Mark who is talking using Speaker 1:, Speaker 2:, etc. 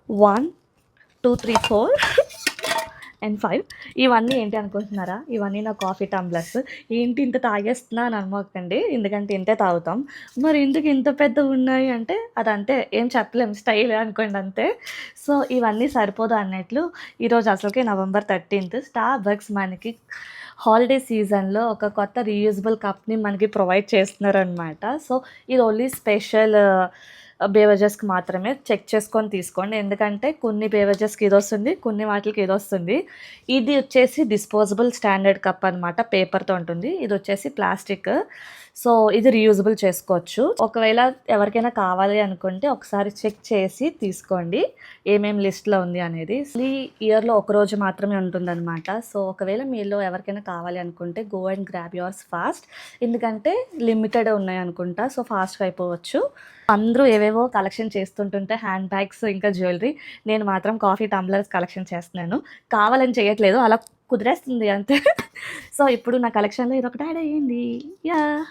Speaker 1: 1, 2, 3, 4 and 5. ఇవన్నీ ఏంటి అనుకుంటున్నారా? ఇవన్నీ నా కాఫీ టంబ్లర్స్. ఏంటి ఇంత తాగేస్తున్నా అని అనమాకండి. ఎందుకంటే ఇంతే తాగుతాం. మరి ఎందుకు ఇంత పెద్దగున్నాయి అంటే, అదంతే ఏం చెప్పలేం, స్టైల్ అనుకోండి అంతే. సో, ఇవన్నీ సరిపోదు అన్నట్లు ఈరోజు అసలుకే నవంబర్ 13th స్టార్‌బక్స్ మనకి హాలిడే సీజన్‌లో ఒక కొత్త రీయూజబుల్ కప్‌ని మనకి ప్రొవైడ్ చేస్తున్నారనమాట. సో, ఇది ఓన్లీ స్పెషల్ బేవరేజెస్‌కి మాత్రమే చెక్ చేసుకొని తీసుకోండి. ఎందుకంటే కొన్ని బేవరేజెస్‌కి ఇదొస్తుంది, కొన్ని వాటిలకి ఇదొస్తుంది. ఇది వచ్చేసి డిస్పోజబుల్ స్టాండర్డ్ కప్ అనమాట. పేపర్‌తో ఉంటుంది. ఇదొచ్చేసి ప్లాస్టిక్. సో, ఇది రీయూజబుల్ చేసుకోవచ్చు. ఒకవేళ ఎవరికైనా కావాలి అనుకుంటే ఒకసారి చెక్ చేసి తీసుకోండి. ఏమేం లిస్ట్‌లో ఉంది అనేది. ఈ ఇయర్‌లో ఒకరోజు మాత్రమే ఉంటుందనమాట. సో, ఒకవేళ మీలో ఎవరికైనా కావాలి అనుకుంటే go and grab yours fast. ఎందుకంటే లిమిటెడ్ ఉన్నాయనుకుంటా. సో, ఫాస్ట్‌గా అయిపోవచ్చు. అందరూ ఏవేవో కలెక్షన్ చేస్తుంటుంటే హ్యాండ్ బ్యాగ్స్, ఇంకా జ్యువెలరీ. నేను మాత్రం కాఫీ టంబ్లర్స్ కలెక్షన్ చేస్తున్నాను. కావాలని చేయట్లేదు. అలా కుదిరేస్తుంది అంతే. సో, ఇప్పుడు నా కలెక్షన్‌లో ఇదొకటి యాడ్ అయ్యింది. యాహ్!